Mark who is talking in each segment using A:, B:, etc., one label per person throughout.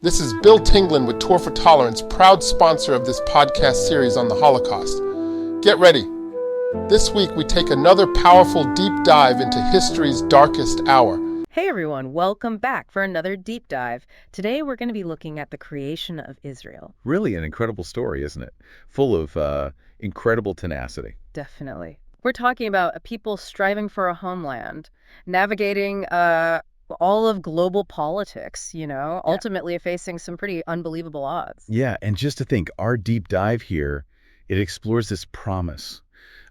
A: This is Bill Tinglin with Tour for Tolerance, proud sponsor of this podcast series on the Holocaust. Get ready. This week we take another powerful deep dive into history's darkest hour.
B: Hey everyone, welcome back for another deep dive. Today we're going to be looking at the creation of Israel.
C: Really an incredible story, isn't it? Full of incredible tenacity.
B: Definitely. We're talking about a people striving for a homeland, navigating all of global politics, ultimately facing some pretty unbelievable odds.
C: Yeah, and just to think, our deep dive here, it explores this promise,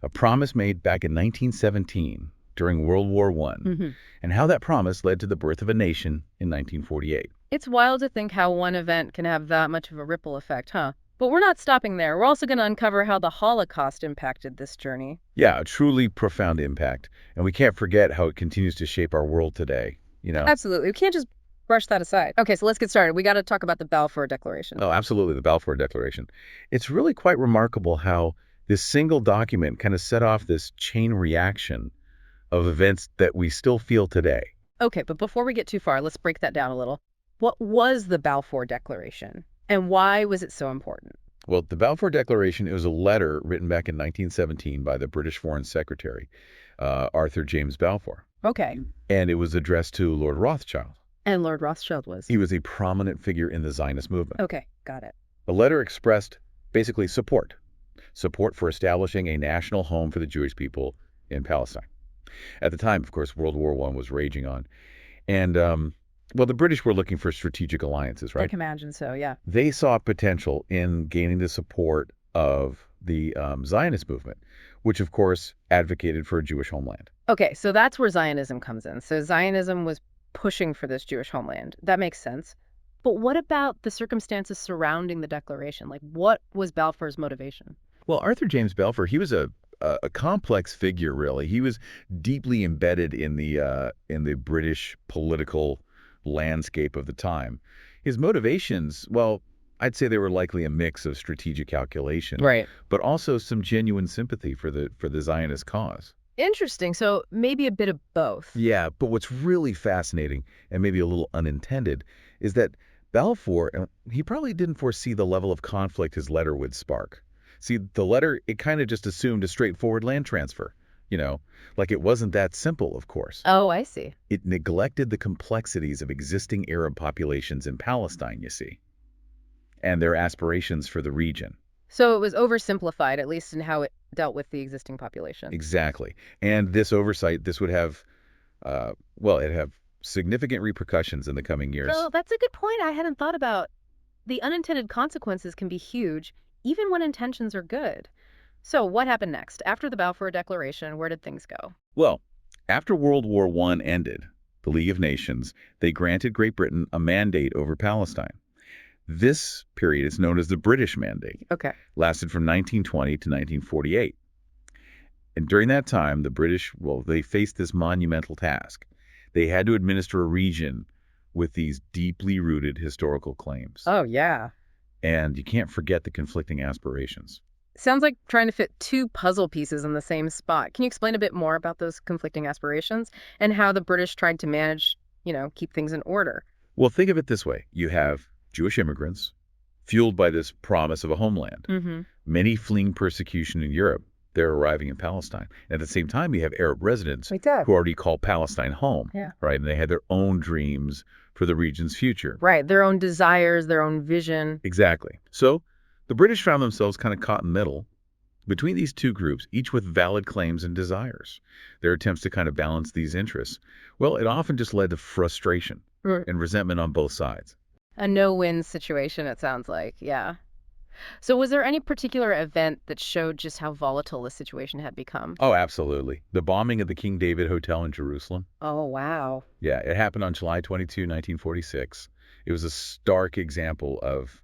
C: a promise made back in 1917 during World War I, and how that promise led to the birth of a nation in 1948.
B: It's wild to think how one event can have that much of a ripple effect, huh? But we're not stopping there. We're also going to uncover how the Holocaust impacted this journey.
C: Yeah, a truly profound impact, and we can't forget how it continues to shape our world today.
B: Absolutely. We can't just brush that aside. Okay, so let's get started. We got to talk about the Balfour Declaration.
C: Oh, absolutely, the Balfour Declaration. It's really quite remarkable how this single document kind of set off this chain reaction of events that we still feel today.
B: Okay, but before we get too far, let's break that down a little. What was the Balfour Declaration, and why was it so important?
C: Well, the Balfour Declaration, it was a letter written back in 1917 by the British Foreign Secretary, Arthur James Balfour.
B: Okay.
C: And it was addressed to Lord Rothschild.
B: And Lord Rothschild was?
C: He was a prominent figure in the Zionist movement.
B: Okay, got it.
C: The letter expressed basically support for establishing a national home for the Jewish people in Palestine. At the time, of course, World War I was raging on. And, the British were looking for strategic alliances, right?
B: I can imagine so, yeah.
C: They saw potential in gaining the support of the Zionist movement, which, of course, advocated for a Jewish homeland.
B: Okay, so that's where Zionism comes in. So Zionism was pushing for this Jewish homeland. That makes sense. But what about the circumstances surrounding the declaration? Like, what was Balfour's motivation?
C: Well, Arthur James Balfour, he was a complex figure, really. He was deeply embedded in the British political landscape of the time. His motivations, well, I'd say they were likely a mix of strategic calculation,
B: right,
C: but also some genuine sympathy for the Zionist cause.
B: Interesting. So maybe a bit of both.
C: Yeah, but what's really fascinating, and maybe a little unintended, is that Balfour, he probably didn't foresee the level of conflict his letter would spark. See, the letter, it kind of just assumed a straightforward land transfer. Like it wasn't that simple, of course.
B: Oh, I see.
C: It neglected the complexities of existing Arab populations in Palestine, you see, and their aspirations for the region.
B: So it was oversimplified, at least in how it dealt with the existing population.
C: Exactly. And this oversight, this would have, it'd have significant repercussions in the coming years.
B: Oh, that's a good point I hadn't thought about. The unintended consequences can be huge, even when intentions are good. So what happened next? After the Balfour Declaration, where did things go?
C: Well, after World War I ended, the League of Nations, they granted Great Britain a mandate over Palestine. This period is known as the British Mandate.
B: Okay.
C: Lasted from 1920 to 1948. And during that time, the British, they faced this monumental task. They had to administer a region with these deeply rooted historical claims.
B: Oh, yeah.
C: And you can't forget the conflicting aspirations.
B: Sounds like trying to fit two puzzle pieces in the same spot. Can you explain a bit more about those conflicting aspirations and how the British tried to manage, keep things in order?
C: Well, think of it this way. You have Jewish immigrants, fueled by this promise of a homeland.
B: Mm-hmm.
C: Many fleeing persecution in Europe, they're arriving in Palestine. At the same time, you have Arab residents who already call Palestine home, right? And they had their own dreams for the region's future.
B: Right, their own desires, their own vision.
C: Exactly. So the British found themselves kind of caught in the middle between these two groups, each with valid claims and desires. Their attempts to kind of balance these interests, it often just led to frustration and resentment on both sides.
B: A no-win situation, it sounds like, yeah. So was there any particular event that showed just how volatile the situation had become?
C: Oh, absolutely. The bombing of the King David Hotel in Jerusalem.
B: Oh, wow.
C: Yeah, it happened on July 22, 1946. It was a stark example of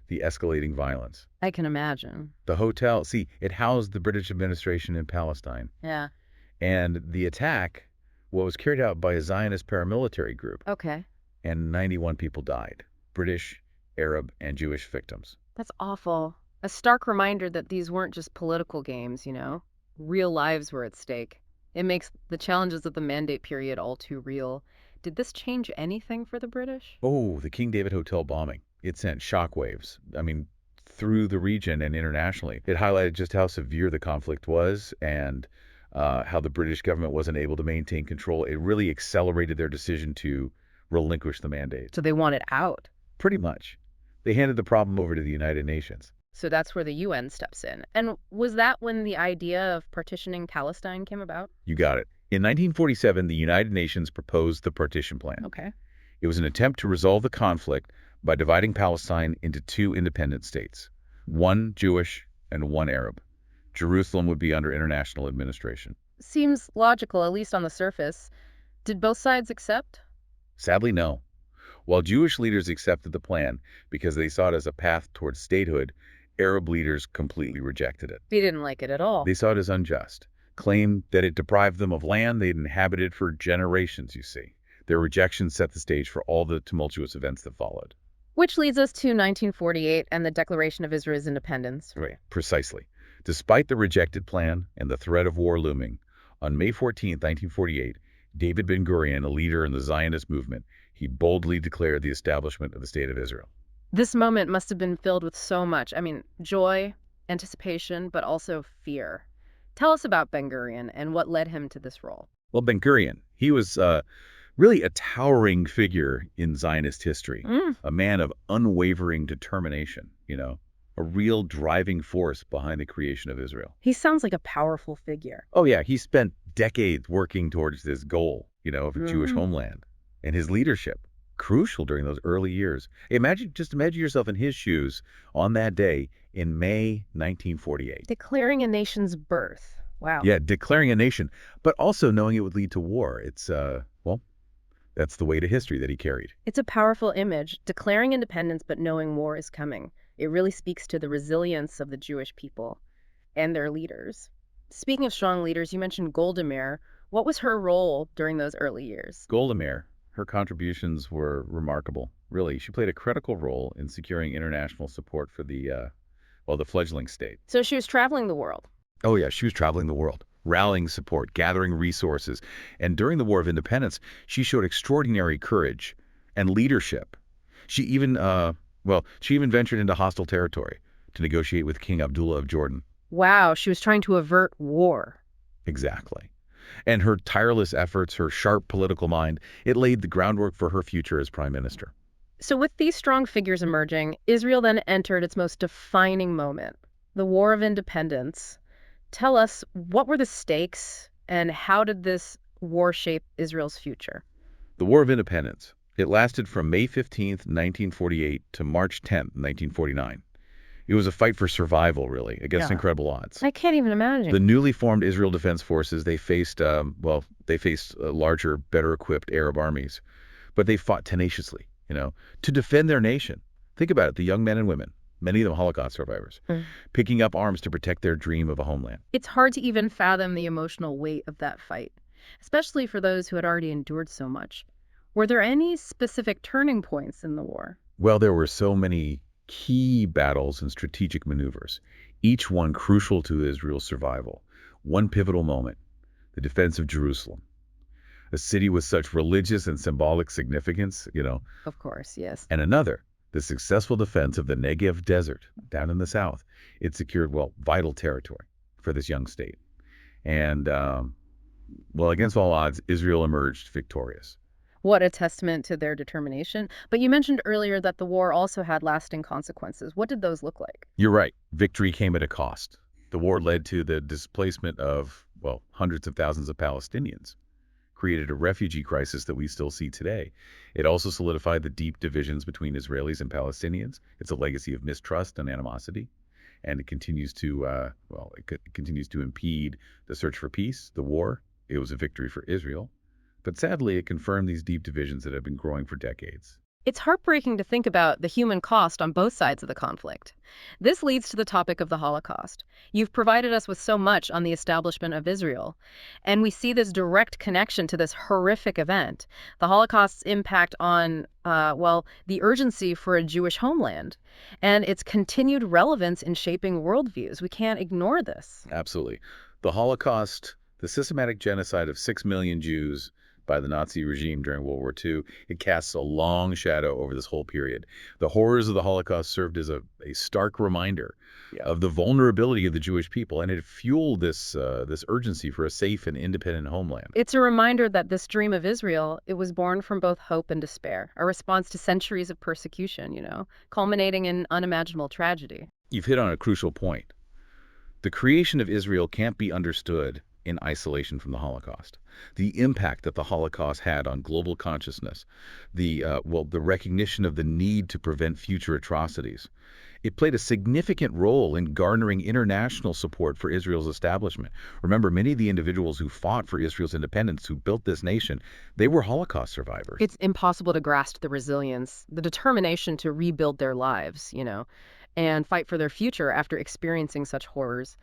C: the escalating violence.
B: I can imagine.
C: The hotel, it housed the British administration in Palestine.
B: Yeah.
C: And the attack, was carried out by a Zionist paramilitary group.
B: Okay.
C: And 91 people died. British, Arab, and Jewish victims.
B: That's awful. A stark reminder that these weren't just political games, Real lives were at stake. It makes the challenges of the mandate period all too real. Did this change anything for the British?
C: Oh, the King David Hotel bombing. It sent shockwaves. I mean, through the region and internationally. It highlighted just how severe the conflict was and how the British government wasn't able to maintain control. It really accelerated their decision to relinquish the mandate.
B: So they wanted out.
C: Pretty much. They handed the problem over to the United Nations.
B: So that's where the UN steps in. And was that when the idea of partitioning Palestine came about?
C: You got it. In 1947, the United Nations proposed the partition plan.
B: Okay.
C: It was an attempt to resolve the conflict by dividing Palestine into two independent states, one Jewish and one Arab. Jerusalem would be under international administration.
B: Seems logical, at least on the surface. Did both sides accept?
C: Sadly, no. While Jewish leaders accepted the plan because they saw it as a path towards statehood, Arab leaders completely rejected it.
B: They didn't like it at all.
C: They saw it as unjust, claimed that it deprived them of land they'd inhabited for generations, you see. Their rejection set the stage for all the tumultuous events that followed.
B: Which leads us to 1948 and the Declaration of Israel's independence.
C: Right, precisely. Despite the rejected plan and the threat of war looming, on May 14, 1948, David Ben-Gurion, a leader in the Zionist movement, he boldly declared the establishment of the State of Israel.
B: This moment must have been filled with so much. I mean, joy, anticipation, but also fear. Tell us about Ben-Gurion and what led him to this role.
C: Well, Ben-Gurion, he was really a towering figure in Zionist history, a man of unwavering determination, a real driving force behind the creation of Israel.
B: He sounds like a powerful figure.
C: Oh, yeah, he spent decades working towards this goal, of a Jewish homeland. And his leadership, crucial during those early years. Imagine yourself in his shoes on that day in May 1948.
B: Declaring a nation's birth. Wow.
C: Yeah, declaring a nation, but also knowing it would lead to war. It's, that's the weight of history that he carried.
B: It's a powerful image, declaring independence but knowing war is coming. It really speaks to the resilience of the Jewish people and their leaders. Speaking of strong leaders, you mentioned Golda Meir. What was her role during those early years?
C: Golda Meir, her contributions were remarkable. Really, she played a critical role in securing international support for the fledgling state.
B: So she was traveling the world.
C: Oh, yeah, she was traveling the world, rallying support, gathering resources. And during the War of Independence, she showed extraordinary courage and leadership. She even ventured into hostile territory to negotiate with King Abdullah of Jordan.
B: Wow, she was trying to avert war.
C: Exactly. And her tireless efforts, her sharp political mind, it laid the groundwork for her future as prime minister.
B: So with these strong figures emerging, Israel then entered its most defining moment, the War of Independence. Tell us, what were the stakes and how did this war shape Israel's future?
C: The War of Independence, it lasted from May 15th, 1948 to March 10th, 1949. It was a fight for survival, really, against incredible odds.
B: I can't even imagine.
C: The newly formed Israel Defense Forces, they faced larger, better-equipped Arab armies, but they fought tenaciously, to defend their nation. Think about it, the young men and women, many of them Holocaust survivors, picking up arms to protect their dream of a homeland.
B: It's hard to even fathom the emotional weight of that fight, especially for those who had already endured so much. Were there any specific turning points in the war?
C: Well, there were so many key battles and strategic maneuvers, each one crucial to Israel's survival. One pivotal moment, the defense of Jerusalem, a city with such religious and symbolic significance,
B: Of course, yes.
C: And another, the successful defense of the Negev desert down in the south. It secured, vital territory for this young state. And, against all odds, Israel emerged victorious.
B: What a testament to their determination. But you mentioned earlier that the war also had lasting consequences. What did those look like?
C: You're right. Victory came at a cost. The war led to the displacement of, hundreds of thousands of Palestinians, created a refugee crisis that we still see today. It also solidified the deep divisions between Israelis and Palestinians. It's a legacy of mistrust and animosity, and it continues to, continues to impede the search for peace, the war. It was a victory for Israel. But sadly, it confirmed these deep divisions that have been growing for decades.
B: It's heartbreaking to think about the human cost on both sides of the conflict. This leads to the topic of the Holocaust. You've provided us with so much on the establishment of Israel, and we see this direct connection to this horrific event, the Holocaust's impact on, the urgency for a Jewish homeland, and its continued relevance in shaping worldviews. We can't ignore this.
C: Absolutely. The Holocaust, the systematic genocide of 6 million Jews, by the Nazi regime during World War II, it casts a long shadow over this whole period. The horrors of the Holocaust served as a stark reminder of the vulnerability of the Jewish people, and it fueled this urgency for a safe and independent homeland.
B: It's a reminder that this dream of Israel, it was born from both hope and despair, a response to centuries of persecution, culminating in unimaginable tragedy.
C: You've hit on a crucial point. The creation of Israel can't be understood in isolation from the Holocaust. The impact that the Holocaust had on global consciousness, the recognition of the need to prevent future atrocities. It played a significant role in garnering international support for Israel's establishment. Remember, many of the individuals who fought for Israel's independence, who built this nation, they were Holocaust survivors.
B: It's impossible to grasp the resilience, the determination to rebuild their lives, and fight for their future after experiencing such horrors.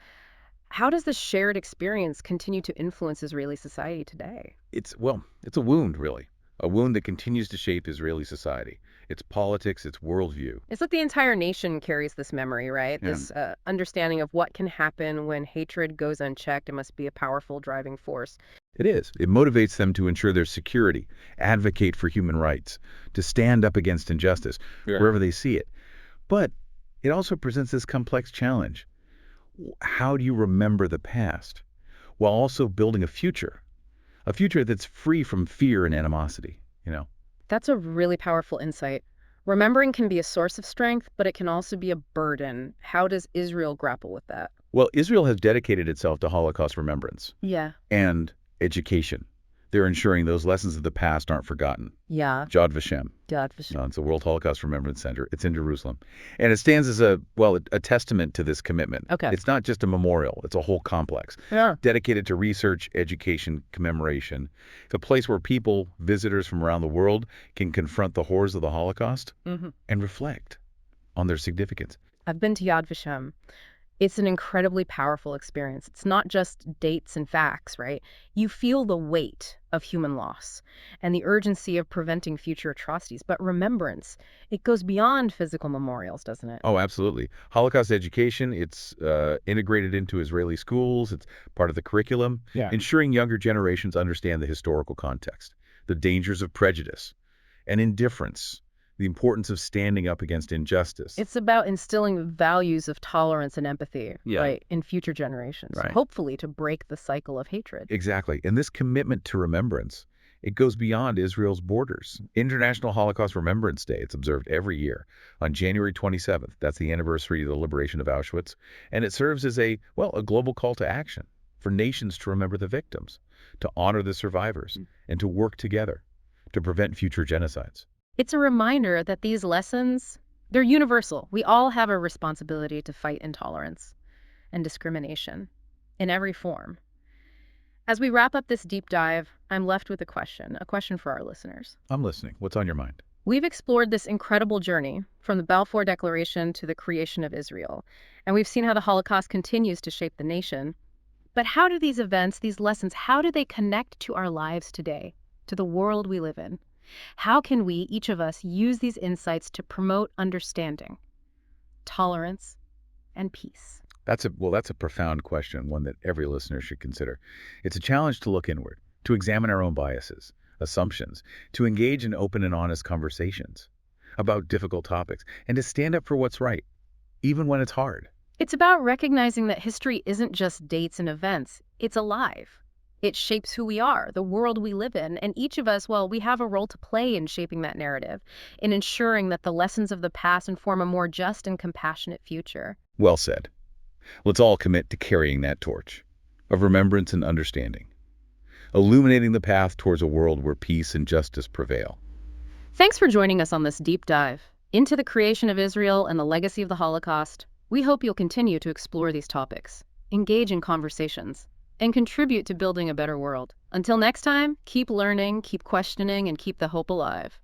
B: How does this shared experience continue to influence Israeli society today?
C: It's a wound, really. A wound that continues to shape Israeli society. Its politics, its worldview.
B: It's like the entire nation carries this memory, right?
C: Yeah.
B: This understanding of what can happen when hatred goes unchecked. It must be a powerful driving force.
C: It is. It motivates them to ensure their security, advocate for human rights, to stand up against injustice wherever they see it. But it also presents this complex challenge. How do you remember the past while also building a future that's free from fear and animosity,
B: That's a really powerful insight. Remembering can be a source of strength, but it can also be a burden. How does Israel grapple with that?
C: Well, Israel has dedicated itself to Holocaust remembrance and education. They're ensuring those lessons of the past aren't forgotten.
B: Yeah.
C: Yad Vashem.
B: Yad Vashem.
C: It's a World Holocaust Remembrance Center. It's in Jerusalem. And it stands as a testament to this commitment.
B: Okay.
C: It's not just a memorial. It's a whole complex.
B: Yeah.
C: Dedicated to research, education, commemoration. It's a place where people, visitors from around the world, can confront the horrors of the Holocaust and reflect on their significance.
B: I've been to Yad Vashem. It's an incredibly powerful experience. It's not just dates and facts, right? You feel the weight of human loss and the urgency of preventing future atrocities. But remembrance, it goes beyond physical memorials, doesn't it?
C: Oh, absolutely. Holocaust education, it's integrated into Israeli schools. It's part of the curriculum, ensuring younger generations understand the historical context, the dangers of prejudice and indifference, the importance of standing up against injustice.
B: It's about instilling values of tolerance and empathy, right, in future generations, hopefully to break the cycle of hatred.
C: Exactly. And this commitment to remembrance, it goes beyond Israel's borders. International Holocaust Remembrance Day, it's observed every year on January 27th. That's the anniversary of the liberation of Auschwitz. And it serves as a global call to action for nations to remember the victims, to honor the survivors, and to work together to prevent future genocides.
B: It's a reminder that these lessons, they're universal. We all have a responsibility to fight intolerance and discrimination in every form. As we wrap up this deep dive, I'm left with a question for our listeners.
C: I'm listening. What's on your mind?
B: We've explored this incredible journey from the Balfour Declaration to the creation of Israel, and we've seen how the Holocaust continues to shape the nation. But how do these events, these lessons, how do they connect to our lives today, to the world we live in? How can we, each of us, use these insights to promote understanding, tolerance, and peace?
C: That's a profound question, one that every listener should consider. It's a challenge to look inward, to examine our own biases, assumptions, to engage in open and honest conversations about difficult topics, and to stand up for what's right, even when it's hard.
B: It's about recognizing that history isn't just dates and events. It's alive. It shapes who we are, the world we live in, and each of us, we have a role to play in shaping that narrative, in ensuring that the lessons of the past inform a more just and compassionate future.
C: Well said. Let's all commit to carrying that torch of remembrance and understanding, illuminating the path towards a world where peace and justice prevail.
B: Thanks for joining us on this deep dive into the creation of Israel and the legacy of the Holocaust. We hope you'll continue to explore these topics, engage in conversations, and contribute to building a better world. Until next time, keep learning, keep questioning, and keep the hope alive.